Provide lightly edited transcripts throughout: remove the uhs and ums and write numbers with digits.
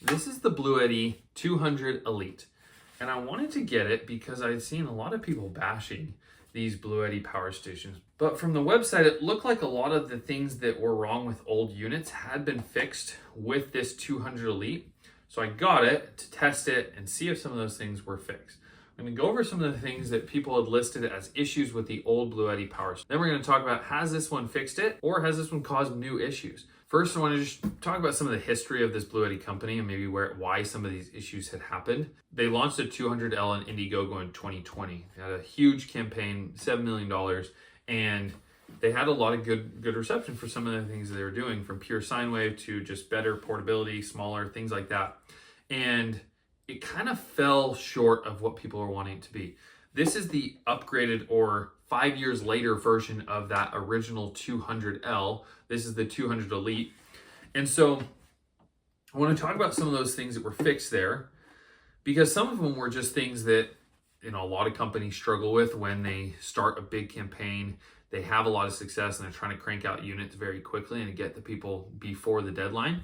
This is the Bluetti 200 Elite. And I wanted to get it because I'd seen a lot of people bashing these Bluetti power stations. But from the website, it looked like a lot of the things that were wrong with old units had been fixed with this 200 Elite. So I got it to test it and see if some of those things were fixed. I'm going to go over some of the things that people had listed as issues with the old Bluetti power station. Then we're going to talk about, has this one fixed it or has this one caused new issues? First, I want to just talk about some of the history of this Bluetti company and maybe why some of these issues had happened. They launched a 200L in Indiegogo in 2020. They had a huge campaign, $7 million, and they had a lot of good reception for some of the things that they were doing, from pure sine wave to just better portability, smaller, things like that. And it kind of fell short of what people were wanting it to be. This is the upgraded or 5 years later version of that original 200L. This is the 200 Elite. And so I want to talk about some of those things that were fixed there, because some of them were just things that, a lot of companies struggle with when they start a big campaign. They have a lot of success and they're trying to crank out units very quickly and get the people before the deadline.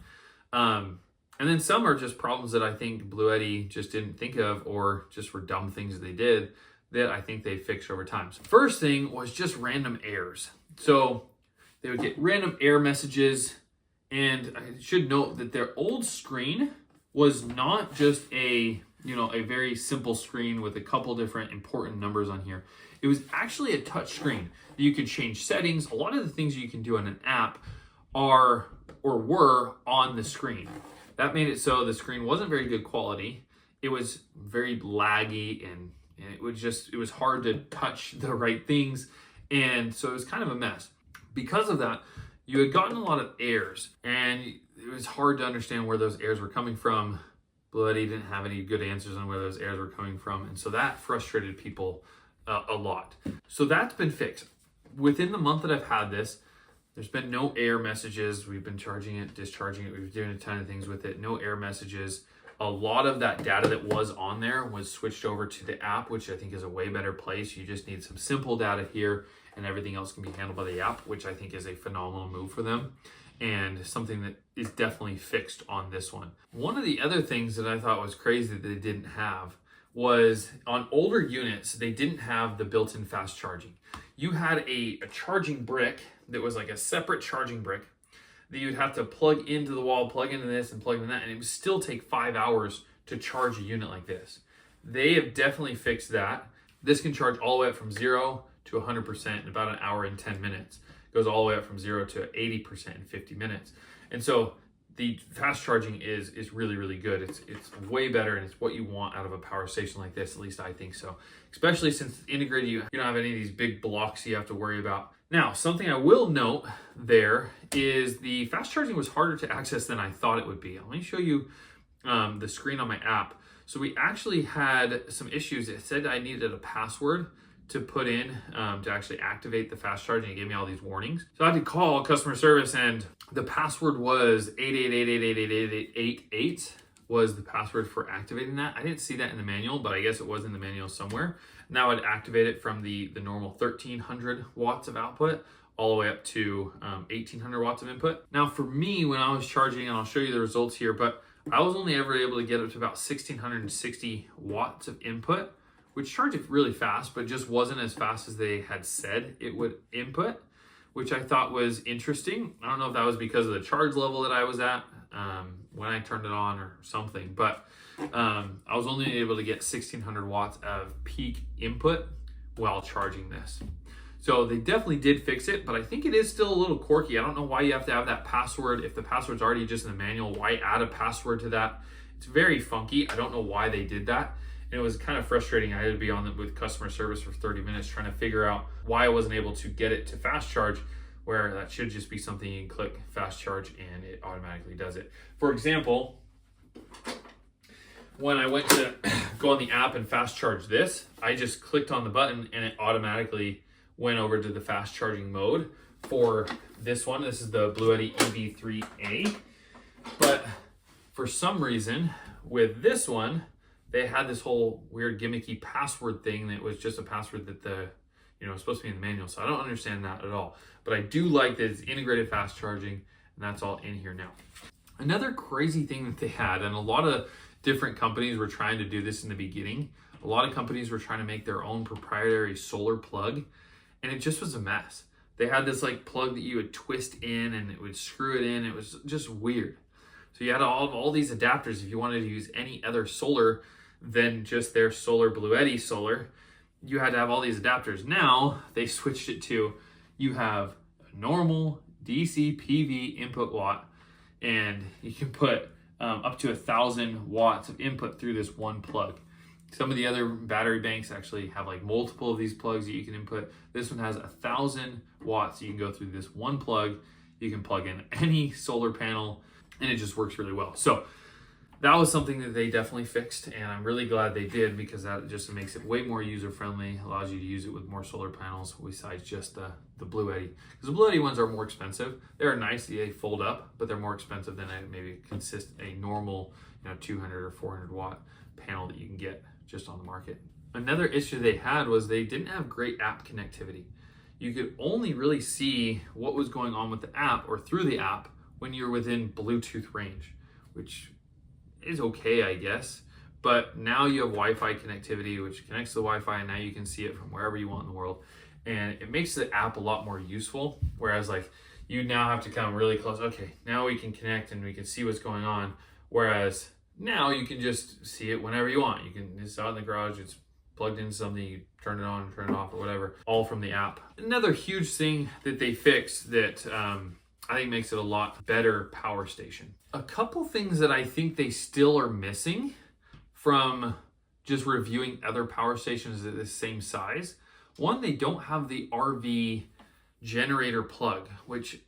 And then some are just problems that I think Bluetti just didn't think of, or just were dumb things that they did that I think they fixed over time. So first thing was just random errors. So they would get random error messages, and I should note that their old screen was not just a very simple screen with a couple different important numbers on here. It was actually a touch screen. You could change settings. A lot of the things you can do on an app are or were on the screen. That made it so the screen wasn't very good quality. It was very laggy, and it was hard to touch the right things. And so it was kind of a mess. Because of that, you had gotten a lot of errors, and it was hard to understand where those errors were coming from. Bluetti didn't have any good answers on where those errors were coming from. And so that frustrated people a lot. So that's been fixed. Within the month that I've had this, there's been no error messages. We've been charging it, discharging it. We've been doing a ton of things with it. No error messages. A lot of that data that was on there was switched over to the app, which I think is a way better place. You just need some simple data here, and everything else can be handled by the app, which I think is a phenomenal move for them, and something that is definitely fixed on this one. One of the other things that I thought was crazy that they didn't have was on older units, they didn't have the built-in fast charging. You had a charging brick that was like a separate charging brick that you'd have to plug into the wall, plug into this and plug into that, and it would still take 5 hours to charge a unit like this. They have definitely fixed that. This can charge all the way up from 0 to 100% in about an hour and 10 minutes. It goes all the way up from 0 to 80% in 50 minutes. And so the fast charging is really, really good. It's way better, and it's what you want out of a power station like this. At least I think so. Especially since it's integrated, you don't have any of these big blocks you have to worry about. Now, something I will note there is the fast charging was harder to access than I thought it would be. Let me show you the screen on my app. So we actually had some issues. It said I needed a password to put in to actually activate the fast charging. It gave me all these warnings. So I had to call customer service, and the password was 888888888 was the password for activating that. I didn't see that in the manual, but I guess it was in the manual somewhere. Now I'd activate it from the normal 1300 watts of output all the way up to 1800 watts of input. Now for me, when I was charging, and I'll show you the results here, but I was only ever able to get up to about 1660 watts of input, which charged it really fast, but just wasn't as fast as they had said it would input, which I thought was interesting. I don't know if that was because of the charge level that I was at when I turned it on or something, but I was only able to get 1600 watts of peak input while charging this. So they definitely did fix it, but I think it is still a little quirky. I don't know why you have to have that password. If the password's already just in the manual, why add a password to that? It's very funky. I don't know why they did that. And it was kind of frustrating. I had to be on with customer service for 30 minutes trying to figure out why I wasn't able to get it to fast charge, where that should just be something you can click fast charge and it automatically does it. For example, when I went to go on the app and fast charge this, I just clicked on the button and it automatically went over to the fast charging mode for this one. This is the Bluetti EV3A. But for some reason, with this one, they had this whole weird gimmicky password thing that was just a password that was supposed to be in the manual. So I don't understand that at all. But I do like that it's integrated fast charging, and that's all in here now. Another crazy thing that they had, and a lot of different companies were trying to do this in the beginning. A lot of companies were trying to make their own proprietary solar plug, and it just was a mess. They had this like plug that you would twist in and it would screw it in. It was just weird. So you had all these adapters if you wanted to use any other solar than just their solar Bluetti solar. You had to have all these adapters. Now they switched it to you have a normal DC PV input watt, and you can put up to 1,000 watts of input through this one plug. Some of the other battery banks actually have like multiple of these plugs that you can input. This one has 1,000 watts. You can go through this one plug. You can plug in any solar panel, and it just works really well. So that was something that they definitely fixed, and I'm really glad they did, because that just makes it way more user-friendly, allows you to use it with more solar panels besides just the Bluetti. Because the Bluetti ones are more expensive. They're nice, they fold up, but they're more expensive than a normal 200 or 400 watt panel that you can get just on the market. Another issue they had was they didn't have great app connectivity. You could only really see what was going on with the app or through the app when you're within Bluetooth range, which is okay, I guess. But now you have Wi-Fi connectivity, which connects to the Wi-Fi, and now you can see it from wherever you want in the world. And it makes the app a lot more useful. Whereas like you now have to come really close. Okay, now we can connect and we can see what's going on. Whereas now you can just see it whenever you want. You can, it's out in the garage, it's plugged into something, you turn it on, turn it off, or whatever, all from the app. Another huge thing that they fixed that I think makes it a lot better power station. A couple things that I think they still are missing from just reviewing other power stations at the same size. One, they don't have the RV generator plug, which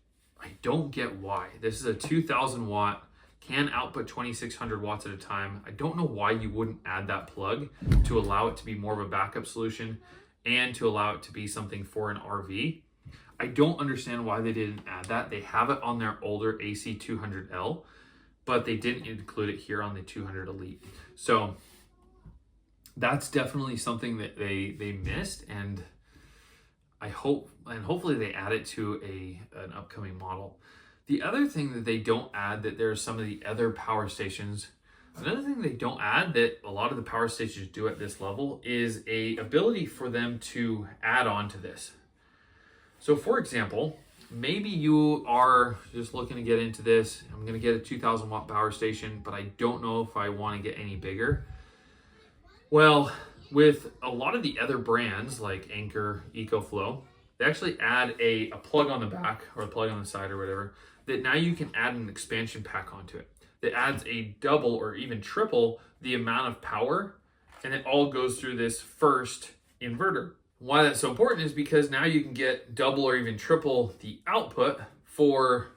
I don't get why. This is a 2,000 watt, can output 2,600 watts at a time. I don't know why you wouldn't add that plug to allow it to be more of a backup solution and to allow it to be something for an RV. I don't understand why they didn't add that. They have it on their older AC200L, but they didn't include it here on the 200 Elite. So that's definitely something that they missed, and I hope, and hopefully they add it to an upcoming model. The other thing that they don't add that there's some of the other power stations, another thing they don't add that a lot of the power stations do at this level is a ability for them to add on to this. So for example, maybe you are just looking to get into this. I'm going to get a 2,000 watt power station, but I don't know if I want to get any bigger. Well, with a lot of the other brands like Anker, EcoFlow, they actually add a plug on the back or a plug on the side or whatever, that now you can add an expansion pack onto it that adds a double or even triple the amount of power, and it all goes through this first inverter. Why that's so important is because now you can get double or even triple the output for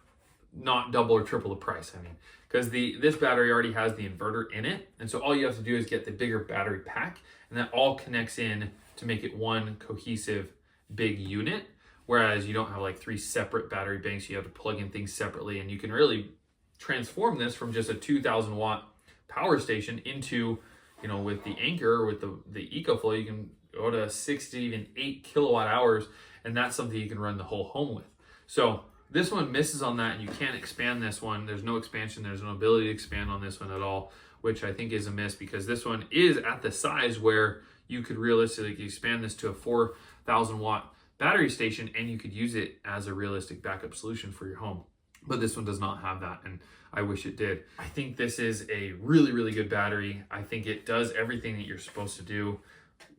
not double or triple the price. I mean, because this battery already has the inverter in it, and so all you have to do is get the bigger battery pack, and that all connects in to make it one cohesive big unit. Whereas you don't have like 3 separate battery banks, you have to plug in things separately, and you can really transform this from just a 2,000 watt power station into, with the Anker or with the EcoFlow, you can go to 6 to even 8 kilowatt hours, and that's something you can run the whole home with. So this one misses on that, and you can't expand this one. There's no expansion, there's no ability to expand on this one at all, which I think is a miss, because this one is at the size where you could realistically expand this to a 4,000 watt battery station, and you could use it as a realistic backup solution for your home. But this one does not have that, and I wish it did. I think this is a really, really good battery. I think it does everything that you're supposed to do.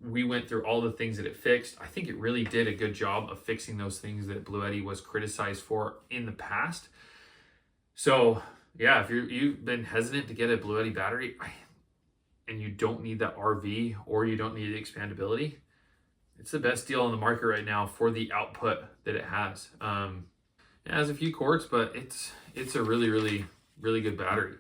We went through all the things that it fixed. I think it really did a good job of fixing those things that Bluetti was criticized for in the past. So yeah, if you've been hesitant to get a Bluetti battery and you don't need that RV or you don't need the expandability, it's the best deal on the market right now for the output that it has. It has a few quirks, but it's a really, really, really good battery.